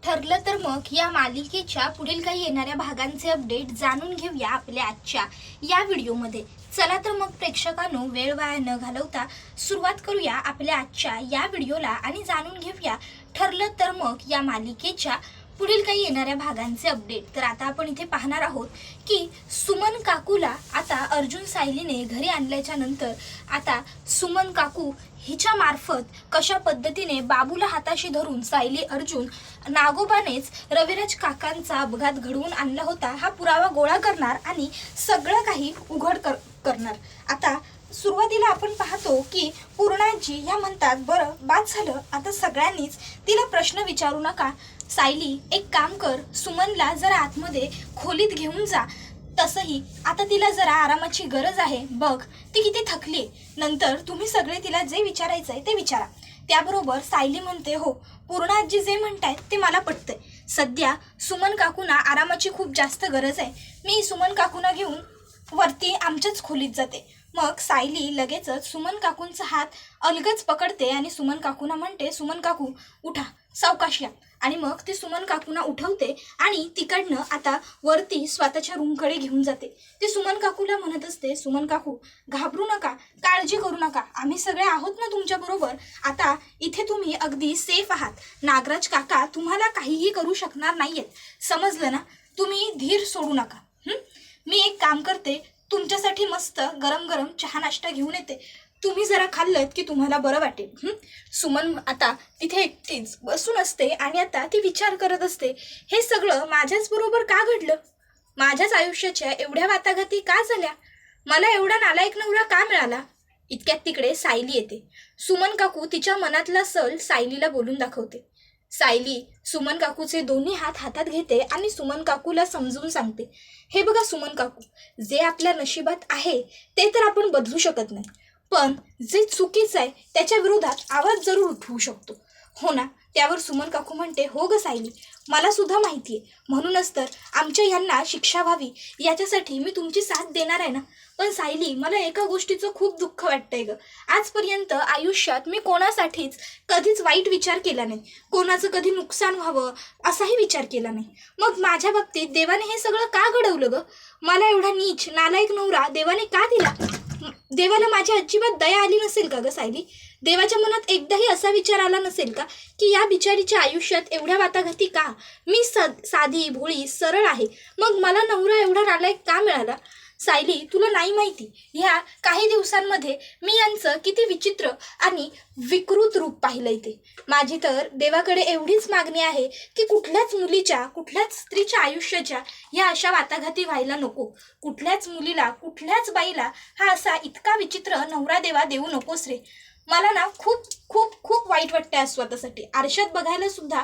ठरलं तर मग या मालिकेच्या पुढील काही येणाऱ्या भागांचे अपडेट जाणून घेऊया आपल्या आजच्या या व्हिडिओमध्ये। चला तर मग प्रेक्षकांनो, वेळ वाया न घालवता सुरुवात करूया आपल्या आजच्या या व्हिडिओला आणि जाणून घेऊया ठरलं तर मग या मालिकेच्या पुढील काही येणाऱ्या भागांचे अपडेट। तर आता आपण इथे पाहणार आहोत की सुमन काकूला आता अर्जुन सायलीने घरी आणल्याच्या नंतर आता सुमन काकू हिच्या मार्फत कशा पद्धतीने बाबूला हाताशी धरून सायली अर्जुन नागोबानेच रविराज काकांचा अपघात घडवून आणला होता हा पुरावा गोळा करणार आणि सगळं काही उघड करणार। आता सुरुवातीला आपण पाहतो की पूर्णाजी ह्या म्हणतात, बरं बाद झालं, आता सगळ्यांनीच तिला प्रश्न विचारू नका। सायली एक काम कर, सुमनला जरा आतमध्ये खोलीत घेऊन जा, तसंही आता तिला जरा आरामाची गरज आहे, बघ ती किती थकली, नंतर तुम्ही सगळे तिला जे विचारायचंय ते विचारा। त्याबरोबर सायली म्हणते, हो पूर्णाजी जे म्हणतायत ते मला पटतंय, सध्या सुमन काकूंना आरामाची खूप जास्त गरज आहे, मी सुमन काकूंना घेऊन वरती आमच्याच खोलीत जाते। मग सायली लगेचच सुमन काकूंचा हात अलगच पकडते आणि सुमन काकूंना म्हणते, सुमन काकू उठा, सावकाश या। आणि मग ती सुमन काकूंना उठवते आणि तिकडनं आता वरती स्वतःच्या रूमकडे घेऊन जाते। ती सुमन काकूला म्हणत असते, सुमन काकू घाबरू नका, काळजी करू नका, आम्ही सगळे आहोत ना तुमच्या बरोबर, आता इथे तुम्ही अगदी सेफ आहात, नागराज काका तुम्हाला काहीही करू शकणार नाहीयेत, समजलं ना, तुम्ही धीर सोडू नका। मी एक काम करते, तुमच्यासाठी मस्त गरम गरम चहा नाश्ता घेऊन येते, तुम्ही जरा खाल्लत की तुम्हाला बरं वाटेल। सुमन आता तिथे एकटीच बसून असते आणि आता ती विचार करत असते, हे सगळं माझ्याच बरोबर का घडलं, माझ्याच आयुष्याच्या एवढ्या वाताघाती का झाल्या, मला एवढा नालायक नवरा का मिळाला। इतक्यात तिकडे सायली येते। सुमन काकू तिच्या मनातला सल सायलीला बोलून दाखवते। सायली सुमन काकूचे दोन्ही हात हातात घेते आणि सुमन काकूला समजून सांगते, हे बघा सुमन काकू, जे आपल्या नशिबात आहे ते तर आपण बदलू शकत नाही, पण जे चुकीचं आहे त्याच्या विरोधात आवाज जरूर उठवू शकतो, हो ना। त्यावर सुमन काकू म्हणते, हो ग सायली, मला सुद्धा माहिती आहे, म्हणूनच तर आमच्या यांना शिक्षा व्हावी याच्यासाठी मी तुमची साथ देणार आहे ना। पण सायली, मला एका गोष्टीचं खूप दुःख वाटतंय ग, आजपर्यंत आयुष्यात मी कोणासाठीच कधीच वाईट विचार केला नाही, कोणाचं कधी नुकसान व्हावं असाही विचार केला नाही, मग माझ्या बाबतीत देवाने हे सगळं का घडवलं ग, मला एवढा नीच नालायक नवरा देवाने का दिला, देवाला माझ्या अजिबात दया आली नसेल का ग सायली, देवाच्या मनात एकदाही असा विचार आला नसेल का की या बिचारीच्या आयुष्यात एवढ्या वाताघाती का, मी साधी भोळी सरळ आहे, मग मला नवरा एवढा नालायक का मिळाला। सायली, तुला नाही माहिती, ह्या काही दिवसांमध्ये मी यांचं किती विचित्र आणि विकृत रूप पाहिलंय ते, माझी तर देवाकडे एवढीच मागणी आहे की कुठल्याच मुलीच्या कुठल्याच स्त्रीच्या आयुष्याच्या या अशा वाताघाती व्हायला नको, कुठल्याच मुलीला कुठल्याच बाईला हा असा इतका विचित्र नवरा देवा देऊ नकोस रे। मला ना खूप खूप खूप वाईट वाटतंय आज स्वतःसाठी, आरशात बघायला सुद्धा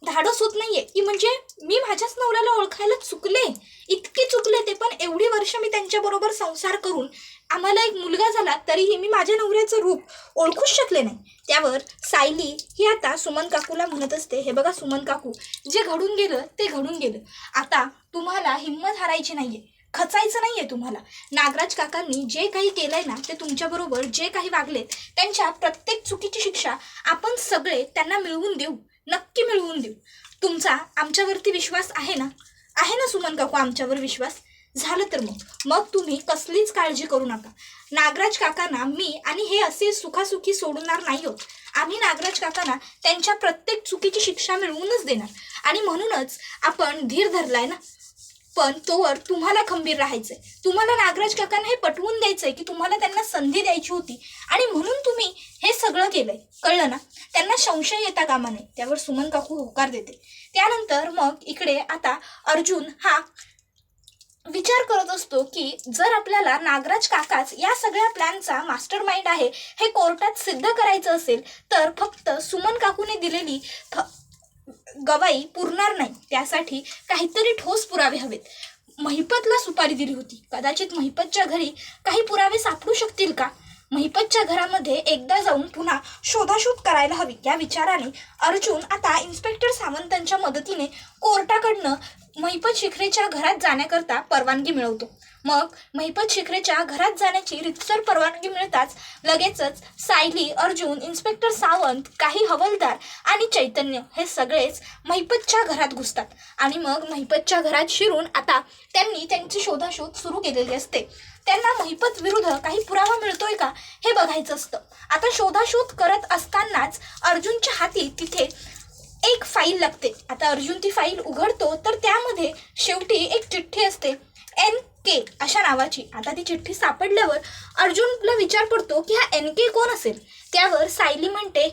धाडस होत नाहीये की म्हणजे मी माझ्याच नवऱ्याला ओळखायला चुकले, इतके चुकले ते पण एवढी वर्ष मी त्यांच्याबरोबर संसार करून आम्हाला एक मुलगा झाला तरीही मी माझ्या नवऱ्याचं रूप ओळखूच शकले नाही। त्यावर सायली ही आता सुमन काकूला म्हणत असते, हे बघा सुमन काकू, जे घडून गेलं ते घडून गेलं, आता तुम्हाला हिंमत हारायची नाहीये, खचायचं नाहीये तुम्हाला, नागराज काकांनी जे काही केलंय ना ते तुमच्याबरोबर जे काही वागलेत त्यांच्या प्रत्येक चुकीची शिक्षा आपण सगळे त्यांना मिळवून देऊ, नक्की मिळवून देऊ। तुमचा आमच्यावरती विश्वास आहे ना, आहे ना सुमन काकू आमच्यावर विश्वास, झालं तर मग तुम्ही कसलीच काळजी करू नका, नागराज काकांना मी आणि हे असे सुखासुखी सोडणार नाही आहोत, आम्ही नागराज काकांना त्यांच्या प्रत्येक चुकीची शिक्षा मिळवूनच देणार, आणि म्हणूनच आपण धीर धरलाय ना, पण तोवर तुम्हाला खंबीर राहायचंय, तुम्हाला नागराज काकांना हे पटवून द्यायचंय की तुम्हाला त्यांना संधी द्यायची होती आणि म्हणून तुम्ही हे सगळं केलंय, कळलं ना, त्यांना संशय येता कामा नये। त्यावर सुमन काकू होकार देते। त्यानंतर मग इकडे आता अर्जुन हा विचार करत असतो की जर आपल्याला नागराज काकाच या सगळ्या प्लॅनचा मास्टर माइंड आहे हे कोर्टात सिद्ध करायचं असेल तर फक्त सुमन काकूने दिलेली गवाही पुरणार नाही, त्यासाठी काहीतरी ठोस पुरावे हवेत। महिपतला सुपारी दिली होती, कदाचित महिपतच्या घरी काही पुरावे सापडू शकतील का, महिपतच्या घरामध्ये एकदा जाऊन पुन्हा शोधाशोध करायला हवी, या विचाराने अर्जुन आता इन्स्पेक्टर सावंतांच्या मदतीने कोर्टाकडनं महिपत शिखरेच्या घरात जाण्याकरता परवानगी मिळवतो। मग महिपत शिखरेच्या घरात जाण्याची रितसर परवानगी मिळताच लगेचच सायली, अर्जुन, इन्स्पेक्टर सावंत, काही हवालदार आणि चैतन्य हे सगळेच महिपतच्या घरात घुसतात. आणि मग महिपतच्या घरात शिरून आता त्यांनी त्यांची शोधाशोध सुरू केलेली असते. त्यांना महिपत विरुद्ध काही पुरावा मिळतोय का हे बघायचं असतं. आता शोधाशोध करत असतानाच अर्जुनच्या हाती तिथे एक फाईल लागते. आता अर्जुन ती फाईल उघडतो तर त्यामध्ये शेवटी एक चिठ्ठी असते NK अशा नावाची. आता ती चिठ्ठी सापडल्यावर अर्जुनला विचार पडतो की हा NK कोण असेल. त्यावर सायली म्हणते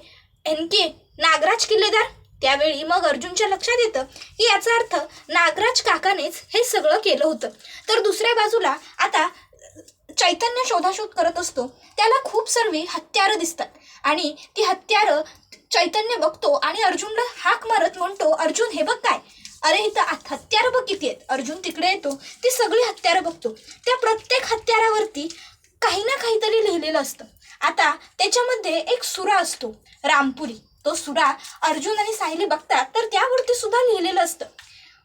NK नागराज किल्लेदार. त्यावेळी मग अर्जुनच्या लक्षात येतं की याचा अर्थ नागराज काकानेच हे सगळं केलं होतं. तर दुसऱ्या बाजूला आता चैतन्य शोधाशोध करत असतो. त्याला खूप सर्व हत्यारं दिसतात आणि ती हत्यारं चैतन्य बघतो आणि अर्जुनला हाक मारत म्हणतो, अर्जुन हे बघ काय, अरे इथं हत्यारं बघ किती आहेत. अर्जुन तिकडे येतो, ती सगळी हत्यारं बघतो. त्या प्रत्येक हत्यारावरती काही ना काहीतरी लिहिलेलं असतं. आता त्याच्यामध्ये एक सुरा असतो रामपुरी. तो सुरा अर्जुन आणि सायली बघतात तर त्यावरती सुद्धा लिहिलेलं असतं.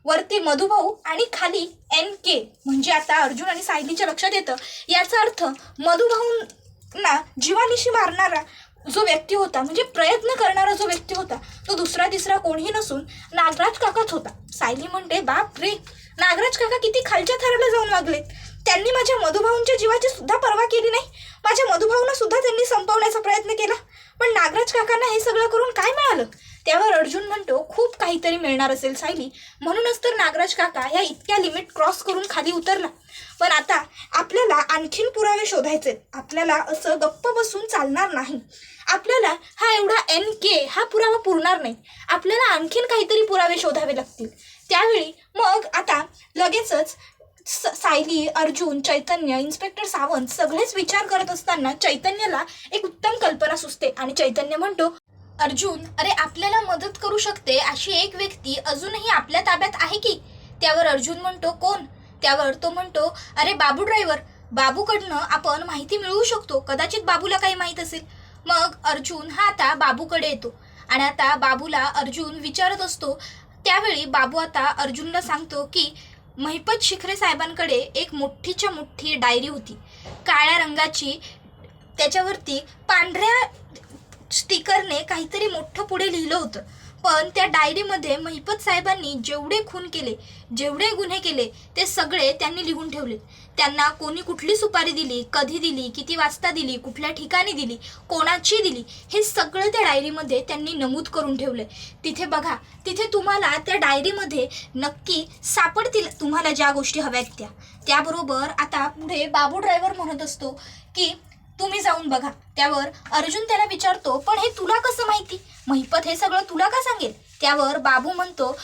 वरती मधुभाऊ आणि खाली NK. म्हणजे आता अर्जुन आणि सायलीच्या लक्षात येतं याचा अर्थ मधुभाऊंना जीवानिशी मारणारा जो व्यक्ती होता, म्हणजे प्रयत्न करणारा जो व्यक्ती होता, तो दुसरा तिसरा कोणीही नसून नागराज काकाच होता. सायली म्हणते, बाप रे, नागराज काका किती खालच्या थराला जाऊन वागलेत. त्यांनी माझ्या मधुभाऊंच्या जीवाची सुद्धा पर्वा केली नाही. माझ्या मधुभाऊंना सुद्धा त्यांनी संपवण्याचा प्रयत्न केला. पण नागराज काकांना हे सगळं करून काय मिळालं. त्यावर अर्जुन म्हणतो, खूप काहीतरी मिळणार असेल सायली, म्हणूनच तर नागराज काका या इतक्या लिमिट क्रॉस करून खाली उतरला. पण आता आपल्याला आणखीन पुरावे शोधायचे. आपल्याला असं गप्प बसून चालणार नाही. आपल्याला हा एवढा NK हा पुरावा पुरणार नाही. आपल्याला आणखीन काहीतरी पुरावे शोधावे लागतील. त्यावेळी मग आता लगेचच सायली, अर्जुन, चैतन्य, इन्स्पेक्टर सावंत सगळेच विचार करत असताना चैतन्याला एक उत्तम कल्पना सुचते आणि चैतन्य म्हणतो, अर्जुन, अरे आपल्याला मदत करू शकते अशी एक व्यक्ती अजूनही आपल्या ताब्यात आहे की. त्यावर अर्जुन म्हणतो, कोण. त्यावर तो म्हणतो, अरे बाबू ड्रायव्हर. बाबूकडनं आपण माहिती मिळवू शकतो. कदाचित बाबूला काही माहीत असेल. मग अर्जुन हा आता बाबूकडे येतो आणि आता बाबूला अर्जुन विचारत असतो. त्यावेळी बाबू आता अर्जुनला सांगतो की महिपत शिखरे साहेबांकडे एक मोठीच्या मोठी डायरी होती, काळ्या रंगाची. त्याच्यावरती पांढऱ्या स्टिकरने काहीतरी मोठं पुढे लिहिलं होतं. पण त्या डायरीमध्ये महिपत साहेबांनी जेवढे खून केले, जेवढे गुन्हे केले ते सगळे त्यांनी लिहून ठेवले. त्यांना कोणी कुठली सुपारी दिली, कधी दिली, किती वाजता दिली, कुठल्या ठिकाणी दिली, कोणाची दिली, हे सगळं त्या डायरीमध्ये त्यांनी नमूद करून ठेवलंय. तिथे बघा, तिथे तुम्हाला त्या डायरीमध्ये नक्की सापडतील तुम्हाला ज्या गोष्टी हव्यात त्या. त्याबरोबर आता पुढे बाबू ड्रायव्हर म्हणत असतो की तुम्ही जाऊन बघा. त्यावर अर्जुन त्याला विचारतो, पण हे तुला कसं माहिती, महिपत हे सगळं तुला का सांगेल. त्यावर बाबू म्हणतो,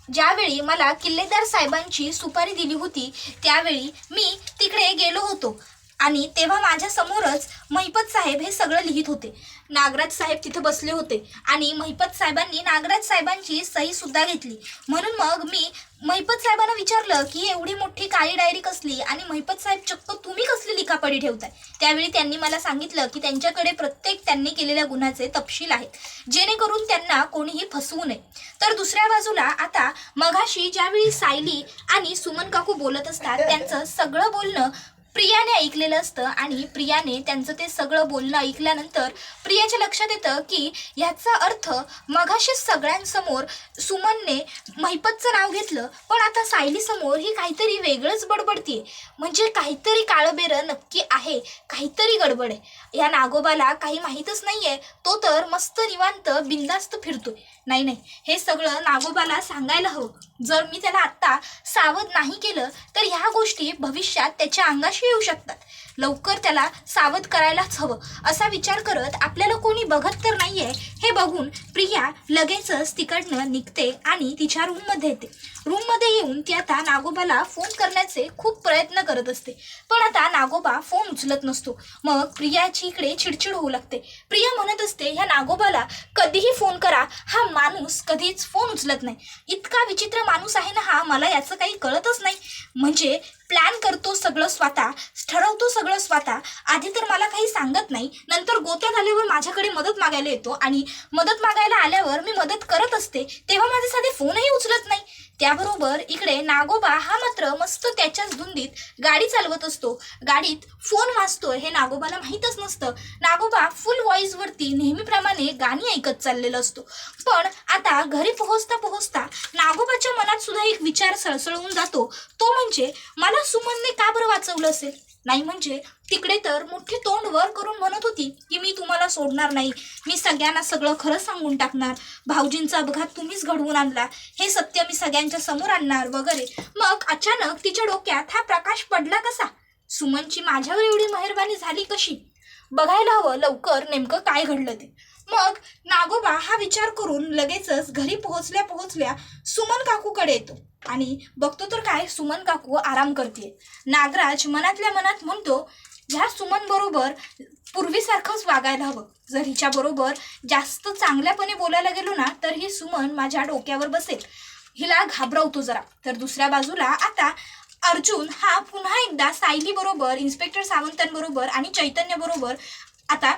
ज्यावेळी मला किल्लेदार साहेबांची सुपारी दिली होती त्यावेळी मी तिकडे गेलो होतो आणि तेव्हा माझ्या समोरच महिपत साहेब हे सगळं लिहित होते. नागराज साहेब तिथे बसले होते आणि महिपत साहेबांनी नागराज साहेबांची सही सुद्धा घेतली. म्हणून मग मी महिपत साहेबांना विचारलं की एवढी मोठी काळी डायरी कसली आणि महिपत साहेब चक्क तुम्ही कसली लिखापडी ठेवताय. त्यावेळी त्यांनी मला सांगितलं की त्यांच्याकडे प्रत्येक त्यांनी केलेल्या गुन्ह्याचे तपशील आहेत, जेणेकरून त्यांना कोणीही फसवू नये. तर दुसऱ्या बाजूला आता मघाशी ज्यावेळी सायली आणि सुमन काकू बोलत असतात त्यांचं सगळं बोलणं प्रियाने ऐकलेलं असतं आणि प्रियाने त्यांचं ते सगळं बोलणं ऐकल्यानंतर प्रियाच्या लक्षात येतं की ह्याचा अर्थ मघाशी सगळ्यांसमोर सुमनने महिपतचं नाव घेतलं, पण आता सायलीसमोर ही काहीतरी वेगळंच बडबडतीये. म्हणजे काहीतरी काळबेरं नक्की आहे, काहीतरी गडबड आहे. या नागोबाला काही माहीतच नाहीये, तो तर मस्त निवांत बिंदास्त फिरतोय. नाही, हे सगळं नागोबाला सांगायला हवं. जर मी त्याला आत्ता सावध नाही केलं तर ह्या गोष्टी भविष्यात त्याच्या अंगाशी येऊ शकतात. लवकर त्याला सावध करायलाच हवं. असा विचार करत आपल्याला कोणी बघत तर नाहीये हे बघून प्रिया लगेचच तिकडनं निघते आणि तिच्या रूममध्ये येते. रूममध्ये येऊन ती आता नागोबाला फोन करण्याचे खूप प्रयत्न करत असते, पण आता नागोबा फोन उचलत नसतो. मग प्रियाची इकडे चिडचिड होऊ लागते. प्रिया म्हणत असते, ह्या नागोबाला कधीही फोन करा, हा माणूस कधीच फोन उचलत नाही. इतका विचित्र माणूस आहे ना हा, मला याचं काही कळतच नाही. म्हणजे प्लॅन करतो सगळं स्वतः, ठरवतो सगळं स्वतः, आधी तर मला काही सांगत नाही, नंतर गोत्यात आल्यावर माझ्याकडे मदत मागायला येतो आणि मदत मागायला आल्यावर मी मदत करत असते तेव्हा माझे साधे फोनही उचलत नाही. त्याबरोबर इकडे नागोबा हा मात्र मस्त त्याच्याच धुंदीत गाडी चालवत असतो. गाडीत फोन वाजतोय हे नागोबाला माहीतच नसतं. नागोबा फुल व्हॉइसवरती नेहमीप्रमाणे गाणी ऐकत चाललेला असतो. पण आता घरी पोहोचता पोहोचता नागोबाच्या मनात सुद्धा एक विचार सळसळून जातो. तो म्हणजे मला सुमनने का बरं वाचवलं असेल? नाही म्हणजे तिकडे तर मोठी तोंड वर करून म्हणत होती की मी तुम्हाला सोडणार नाही, मी सगळ्यांना सगळं खरं सांगून टाकणार, भाऊजींचा अपघात तुम्हीच घडवून आणला, हे सत्य मी सगळ्यांच्या समोर आणणार वगैरे. मग अचानक तिच्या डोक्यात हा प्रकाश पडला कसा? सुमनची माझ्यावर एवढी मेहरबानी झाली कशी? बघायला हवं लवकर नेमकं काय घडलं ते. मग नागोबा हा विचार करून लगेचच घरी पोहोचल्या पोहोचल्या सुमन काकूकडे येतो आणि बघतो तर काय, सुमन काकू आराम करते. नागराज मनातल्या मनात म्हणतो, ह्या सुमन बरोबर पूर्वीसारखंच वागायला हवं. जर हिच्या बरोबर जास्त चांगल्यापणे बोलायला गेलो ना तर ही सुमन माझ्या डोक्यावर बसेल, हिला घाबरवतो जरा. तर दुसऱ्या बाजूला आता अर्जुन हा पुन्हा एकदा सायली बरोबर, इन्स्पेक्टर सावंतांबरोबर आणि चैतन्य बरोबर आता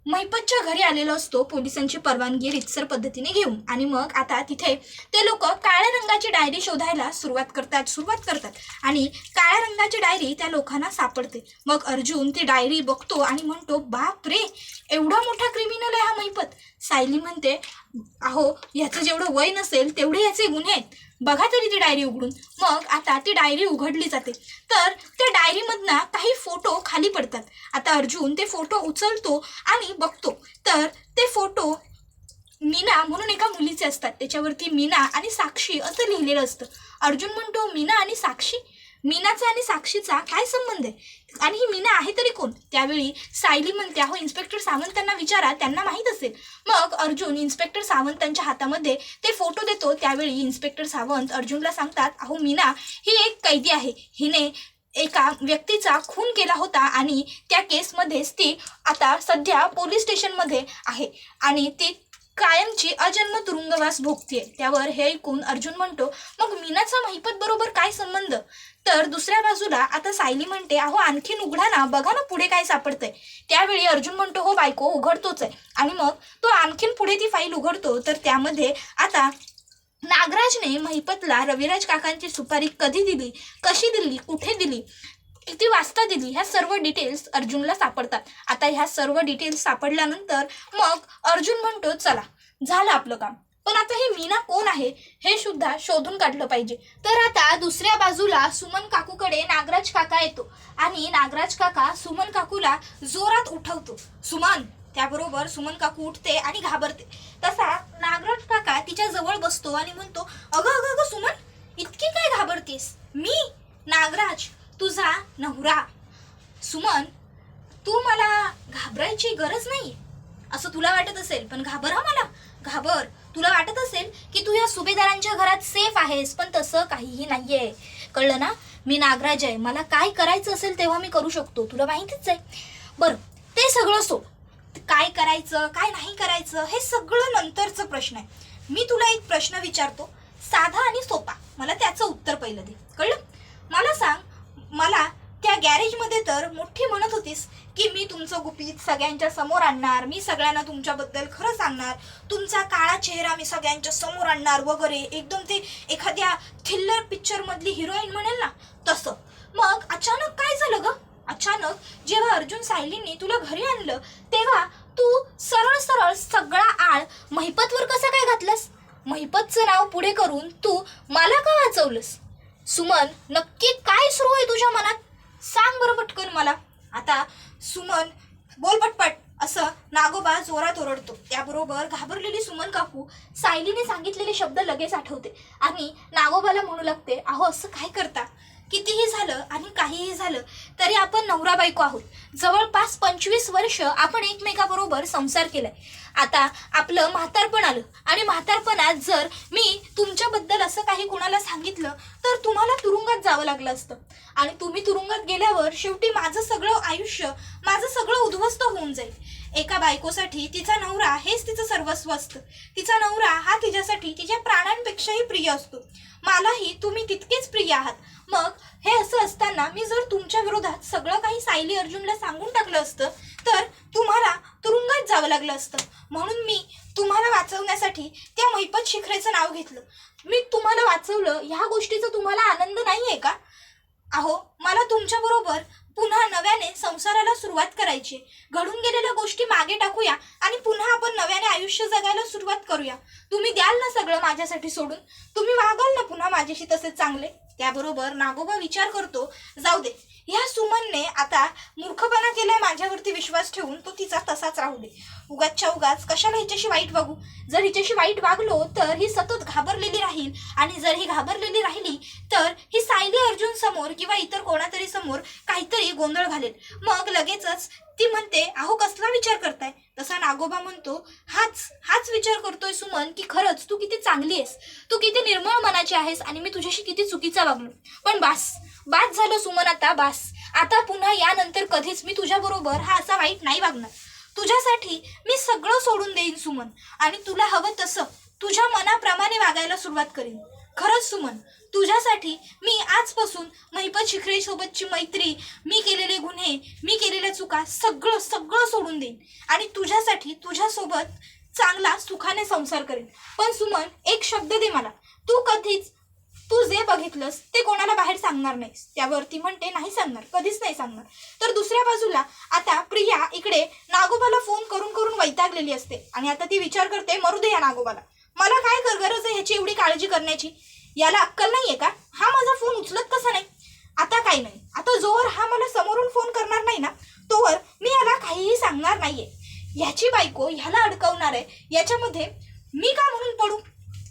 महिपतच्या घरी आलेलो असतो, पोलिसांची परवानगी रितसर पद्धतीने घेऊन. आणि मग आता तिथे ते लोक काळ्या रंगाची डायरी शोधायला सुरुवात करतात आणि काळ्या रंगाची डायरी त्या लोकांना सापडते. मग अर्जुन ती डायरी बघतो आणि म्हणतो, बाप रे, एवढा मोठा क्रिमिनल आहे हा महिपत. सायली म्हणते, अहो ह्याचं जेवढं वय नसेल तेवढे याचे गुन्हे आहेत, बघा तरी ती डायरी उघडून. मग आता ती डायरी उघडली जाते तर त्या डायरीमधनं काही फोटो खाली पडतात. आता अर्जुन ते फोटो उचलतो आणि बघतो तर ते फोटो मीना म्हणून एका मुलीचे असतात. त्याच्यावरती मीना आणि साक्षी असं लिहिलेलं असतं. अर्जुन म्हणतो, मीना आणि साक्षी? मीनाचा आणि साक्षीचा काय संबंध आहे? आणि ही मीना आहे तरी कोण? त्यावेळी सायली म्हणते, अहो इन्स्पेक्टर सावंतांना विचारा, त्यांना माहीत असेल. मग अर्जुन इन्स्पेक्टर सावंतांच्या हातामध्ये ते फोटो देतो. त्यावेळी इन्स्पेक्टर सावंत अर्जुनला सांगतात, अहो मीना ही एक कैदी आहे, हिने एका व्यक्तीचा खून केला होता आणि त्या केसमध्येच ती आता सध्या पोलीस स्टेशनमध्ये आहे आणि ती कायमची अजन्म तुरुंगवास भोगतीये. त्यावर हे ऐकून अर्जुन म्हणतो, मग मीनाचा महिपत बरोबर काय संबंध? तर दुसऱ्या बाजूला आता सायली म्हणते, अहो आणखीन उघडा ना, बघा ना पुढे काय सापडतंय. त्यावेळी अर्जुन म्हणतो, हो बायको उघडतोच आहे. आणि मग तो आणखीन पुढे ती फाईल उघडतो तर त्यामध्ये आता नागराजने महिपतला रविराज काकांची सुपारी कधी दिली, कशी दिली, कुठे दिली, किती वाजता दिली, ह्या सर्व डिटेल्स अर्जुनला सापडतात. आता ह्या सर्व डिटेल्स सापडल्यानंतर मग अर्जुन म्हणतो, चला झालं आपलं काम, पण आता हे मीना कोण आहे हे सुद्धा शोधून काढलं पाहिजे. तर आता दुसऱ्या बाजूला सुमन काकूकडे नागराज काका येतो आणि नागराज काका सुमन काकूला जोरात उठवतो. सुमन, त्याबरोबर सुमन काकू उठते आणि घाबरते. तसा नागराज काका तिच्या जवळ बसतो आणि म्हणतो, अगं अगं अगं सुमन, इतकी काय घाबरतीस? मी नागराज तुझा नवरा. सुमन, तू मला घाबरायची गरज नाही असं तुला वाटत असेल, पण घाबर हा मला, घाबर. तुला वाटत असेल की तू या सुभेदारांच्या घरात सेफ आहेस, पण तसं काहीही नाहीये, कळलं ना? मी नागराज आहे, मला काय करायचं असेल तेव्हा मी करू शकतो, तुला माहितीच आहे. बरं, ते सगळं सोड, काय करायचं काय नाही करायचं हे सगळं नंतरचं प्रश्न आहे. मी तुला एक प्रश्न विचारतो, साधा आणि सोपा, मला त्याचं उत्तर पहिलं दे, कळलं? मला सांग, मला त्या गॅरेजमध्ये तर मोठी म्हणत होतीस की मी तुमचं गुपित सगळ्यांच्या समोर आणणार, मी सगळ्यांना तुमच्याबद्दल खरं सांगणार, तुमचा काळा चेहरा मी सगळ्यांच्या समोर आणणार वगैरे, एकदम ते एखाद्या थ्रिलर पिक्चर मधली हिरोईन म्हणेल ना तसं. मग अचानक काय झालं ग? अचानक जेव्हा अर्जुन सायलींनी तुला घरी आणलं तेव्हा तू सरळ सरळ सगळा आळ महिपतवर कसं काय घातलंस? महिपतचं नाव पुढे करून तू मला का वाचवलंस? सुमन, नक्की काय सुरू आहे तुझ्या मनात? सांग बरं पटकन मला. आता सुमन, बोल पटपट, असं नागोबा जोरात ओरडतो. त्याबरोबर घाबरलेली सुमन काकू सायलीने सांगितलेले शब्द लगेच आठवते आणि नागोबाला म्हणू लागते, अहो असं काय करता? कितीही झालं आणि काहीही झालं तरी आपण नवरा बायको आहोत. जवळपास 25 वर्ष आपण एकमेकाबरोबर संसार केलाय. आता आपलं म्हातारपण आलं आणि म्हातारपणात जर मी तुमच्याबद्दल असं काही कुणाला सांगितलं तर तुम्हाला तुरुंगात जावं लागलं असतं आणि तुम्ही तुरुंगात गेल्यावर शेवटी माझं सगळं आयुष्य, माझं सगळं उद्ध्वस्त होऊन जाईल. एका बायकोसाठी तिचा नवरा हेच तिचं सर्वस्व असतं. तिचा नवरा हा तिच्यासाठी तिच्या प्राणांपेक्षाही प्रिय असतो. मलाही तुम्ही तितकेच प्रिय आहात. मग हे असं असताना मी जर तुमच्या विरोधात सगळं काही सायली अर्जुनला सांगून टाकलं असतं तर तुम्हाला तुरुंगात जावं लागलं असतं. म्हणून मी तुम्हाला वाचवण्यासाठी त्या महिपत शिखरेचं नाव घेतलं. मी तुम्हाला वाचवलं, ह्या गोष्टीचा तुम्हाला आनंद नाहीये का? अहो, मला तुमच्याबरोबर पुन्हा नव्याने संसाराला सुरुवात करायची. घडून गेलेल्या गोष्टी मागे टाकूया आणि पुन्हा आपण नव्याने आयुष्य जगायला सुरुवात करूया. तुम्ही द्याल ना सगळं माझ्यासाठी सोडून? तुम्ही वागाल ना पुन्हा माझ्याशी तसेच चांगले? त्याबरोबर नागोबा विचार करतो, जाऊ दे, ह्या सुमनने आता मूर्खपणा केलाय माझ्यावरती विश्वास ठेवून, तो तिचा तसाच राहू दे. उगाचच्या उगाच कशाला हिच्याशी वाईट वागू? जर हिच्याशी वाईट वागलो तर ही सतत घाबरलेली राहील, आणि जर ही घाबरलेली राहिली तर ही सायली अर्जुन समोर किंवा इतर कोणातरी समोर काहीतरी गोंधळ घालेल. मग लगेचच ती म्हणते, अहो कसला विचार करताय? तसा नागोबा म्हणतो, हाच विचार करतोय सुमन, की खरंच तू किती चांगली आहेस, तू किती निर्मळ मनाची आहेस, आणि मी तुझ्याशी किती चुकीचा वागलो. पण बास झालं सुमन, आता पुन्हा यानंतर कधीच मी तुझ्या बरोबर हा असा वाईट नाही वागणार. तुझ्यासाठी मी सगळं सोडून देईन सुमन, आणि तुला हवं तसं तुझ्या मनाप्रमाणे वागायला सुरुवात करीन. खरंच सुमन, तुझ्यासाठी मी आजपासून महिपत शिखरे सोबतची मैत्री, मी केलेले गुन्हे, मी केलेल्या चुका सगळं सोडून देईन, आणि तुझ्यासाठी तुझ्यासोबत चांगला सुखाने संसार करेन. पण सुमन, एक शब्द दे मला, तू जे बघितलंस ते कोणाला बाहेर सांगणार नाहीस. त्यावरती म्हणते, नाही सांगणार, कधीच नाही सांगणार. तर दुसऱ्या बाजूला आता प्रिया इकडे नागोबाला फोन करून वैतागलेली असते, आणि आता ती विचार करते, मरू दे या नागोबाला, मला काय गरज आहे ह्याची एवढी काळजी करण्याची? याला अक्कल नाहीये का? हा माझा फोन उचलत कसा नाही? आता काही नाही, आता जोवर हा मला समोरून फोन करणार नाही ना, तोवर मी याला काहीही सांगणार नाहीये. ह्याची बायको ह्याला अडकवणार आहे, याच्यामध्ये मी का म्हणून पडू?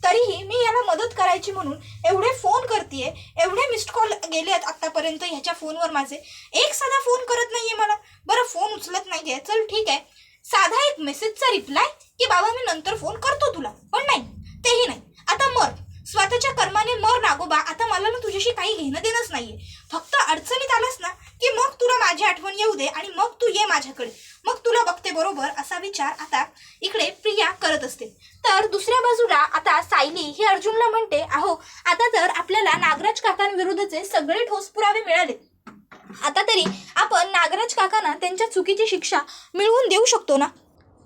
तरीही मी याला मदत करायची म्हणून एवढे फोन करतेय, एवढे मिस्ड कॉल गेलेत आतापर्यंत ह्याच्या फोनवर माझे, एक साधा फोन करत नाहीये मला. बरं, फोन उचलत नाहीये, चल ठीक आहे, साधा एक मेसेजचा रिप्लाय की बाबा मी नंतर फोन करतो तुला, पण नाही, तेही नाही. आता मर, स्वतःच्या कर्माने मर नागोबा. आता मला ना तुझ्याशी काही घेणं देणंच नाहीये. फक्त अडचणीत आलास ना की मग तुला माझी आठवण येऊ दे, आणि मग तू ये माझ्याकडे, मग तुला बघते बरोबर. असा विचार आता इकडे प्रिया करत असते. तर दुसऱ्या बाजूला आता सायली ही अर्जुनला म्हणते, अहो आता तर आपल्याला नागराज काकांविरुद्धचे सगळे ठोस पुरावे मिळाले, आता तरी आपण नागराज काकांना त्यांच्या चुकीची शिक्षा मिळवून देऊ शकतो ना.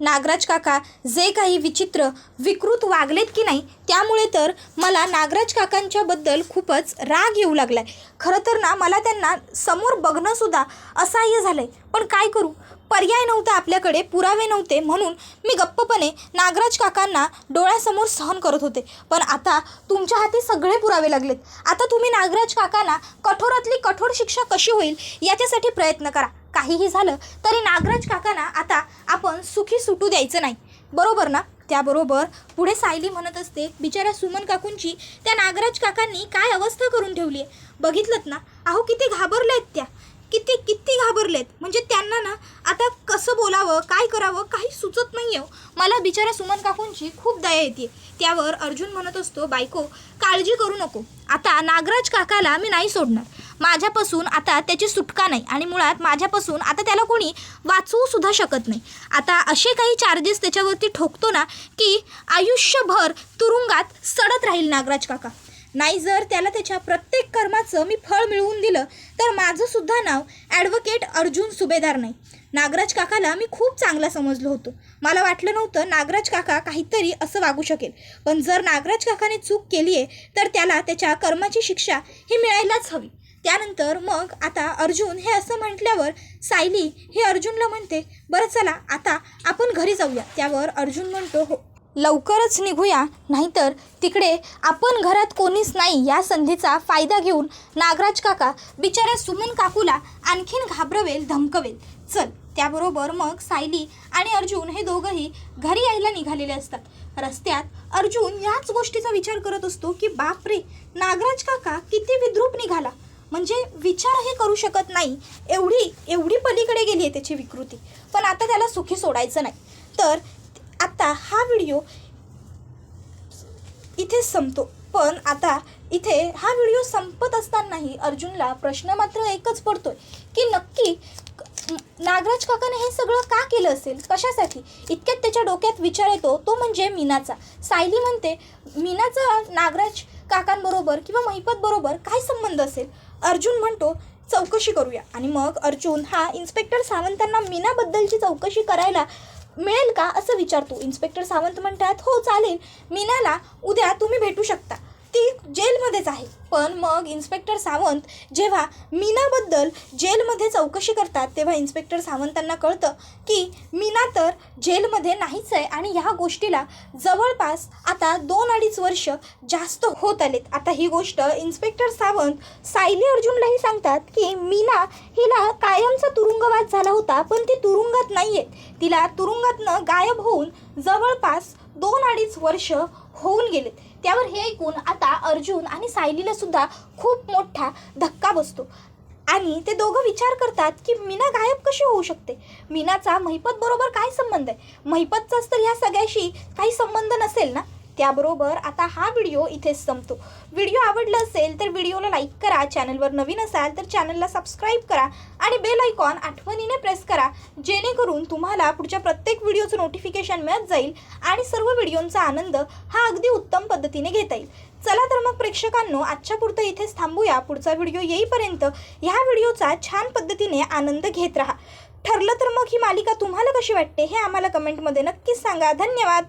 नागराज काका जे काही विकृत वागलेत की नाही, त्यामुळे तर मला नागराज काकांच्याबद्दल खूपच राग येऊ लागलाय. खरं तर ना मला त्यांना समोर बघणंसुद्धा असह्य झालं आहे, पण काय करू, पर्याय नव्हता आपल्याकडे, पुरावे नव्हते, म्हणून मी गप्पपणे नागराज काकांना डोळ्यासमोर सहन करत होते. पण आता तुमच्या हाती सगळे पुरावे लागलेत. आता तुम्ही नागराज काकांना कठोरातली कठोर शिक्षा कशी होईल याच्यासाठी प्रयत्न करा. काहीही झालं तरी नागराज काकांना आता आपण सुखी सुटू द्यायचं नाही, बरोबर ना? त्याबरोबर पुढे सायली म्हणत असते, बिचाऱ्या सुमन काकूंची त्या नागराज काकांनी काय अवस्था करून ठेवली आहे, बघितलंत ना? अहो किती घाबरलेत त्या, किती घाबरलेत. म्हणजे त्यांना ना आता कसं बोलावं, काय करावं काही सुचत नाही आहे. मला बिचाऱ्या सुमन काकूंची खूप दया येते. त्यावर अर्जुन म्हणत असतो, बायको काळजी करू नको, आता नागराज काकाला मी नाही सोडणार. माझ्यापासून आता त्याची सुटका नाही, आणि मुळात माझ्यापासून आता त्याला कोणी वाचवू सुद्धा शकत नाही. आता असे काही चार्जेस त्याच्यावरती ठोकतो ना की आयुष्यभर तुरुंगात सडत राहील नागराज काका. नाही जर त्याला त्याच्या प्रत्येक कर्माचं मी फळ मिळवून दिलं तर माझं सुद्धा नाव ॲडव्होकेट अर्जुन सुभेदार नाही. नागराज काकाला मी खूप चांगला समजलं होतं. मला वाटलं नव्हतं नागराज काका काहीतरी असं वागू शकेल. पण जर नागराज काकाने चूक केली आहे तर त्याला त्याच्या कर्माची शिक्षा ही मिळायलाच हवी. त्यानंतर मग आता अर्जुन हे असं म्हटल्यावर सायली हे अर्जुनला म्हणते, बरं चला आता आपण घरी जाऊया. त्यावर अर्जुन म्हणतो, हो लवकरच निघूया, नाहीतर तिकडे आपण घरात कोणीच नाही या संधीचा फायदा घेऊन नागराज काका बिचाऱ्या सुमन काकूला आणखीन घाबरवेल, धमकवेल. चल. त्याबरोबर मग सायली आणि अर्जुन हे दोघंही घरी यायला निघालेले असतात. रस्त्यात अर्जुन याच गोष्टीचा विचार करत असतो की बापरे, नागराज काका किती विद्रूप निघाला, म्हणजे विचारही करू शकत नाही, एवढी पलीकडे गेली आहे त्याची विकृती. पण आता त्याला सुखी सोडायचं नाही. तर आता हा व्हिडिओ इथे संपतो. पण आता इथे हा व्हिडिओ संपत असतानाही अर्जुनला प्रश्न मात्र एकच पडतोय की नक्की नागराज काकाने हे सगळं का केलं असेल, कशासाठी? इतक्यात त्याच्या डोक्यात विचार येतो, तो म्हणजे मीनाचा. सायली म्हणते, मीनाचा नागराज काकांबरोबर किंवा महिपत बरोबर काय संबंध असेल? अर्जुन म्हणतो, चौकशी करूया. आणि मग अर्जुन हा इन्स्पेक्टर सावंतांना मीनाबद्दलची चौकशी करायला मिळेल का असं विचारतो. इन्स्पेक्टर सावंत म्हणतात, हो चालेल, मीनाला उद्या तुम्ही भेटू शकता. पण मग इन्स्पेक्टर सावंत जेव्हा मीनाबद्दल जेलमध्ये चौकशी करतात तेव्हा इन्स्पेक्टर सावंतांना कळतं की मीना तर जेलमध्ये नाहीच आहे आणि ह्या गोष्टीला जवळपास आता 2-2.5 वर्ष जास्त होत आलेत. आता ही गोष्ट इन्स्पेक्टर सावंत सायली अर्जुनलाही सांगतात की मीना हिला कायमचा तुरुंगवास झाला होता, पण ती तुरुंगात नाही आहे. तिला तुरुंगातनं गायब होऊन जवळपास 2-2.5 वर्ष होऊन गेलेत. त्यावर हे ऐकून आता अर्जुन आणि सायलीला सुद्धा खूप मोठा धक्का बसतो आणि ते दोघं विचार करतात की मीना गायब कशी होऊ शकते. मीनाचा महिपत बरोबर काय संबंध आहे. महिपतचाच तर ह्या सगळ्याशी काही संबंध नसेल ना. त्याबरोबर आता हा व्हिडिओ इथेच संपतो. व्हिडिओ आवडला असेल तर व्हिडिओला लाईक करा, चॅनलवर नवीन असाल तर चॅनलला सबस्क्राईब करा आणि बेल आयकॉन आठवणीने प्रेस करा, जेणेकरून तुम्हाला पुढच्या प्रत्येक व्हिडिओचं नोटिफिकेशन मिळत जाईल आणि सर्व व्हिडिओंचा आनंद हा अगदी उत्तम पद्धतीने घेता येईल. चला तर मग प्रेक्षकांनो, आजच्या पुरतं इथेच थांबूया. पुढचा व्हिडिओ येईपर्यंत ह्या व्हिडिओचा छान पद्धतीने आनंद घेत राहा. ठरलं तर मग ही मालिका तुम्हाला कशी वाटते हे आम्हाला कमेंटमध्ये नक्कीच सांगा. धन्यवाद.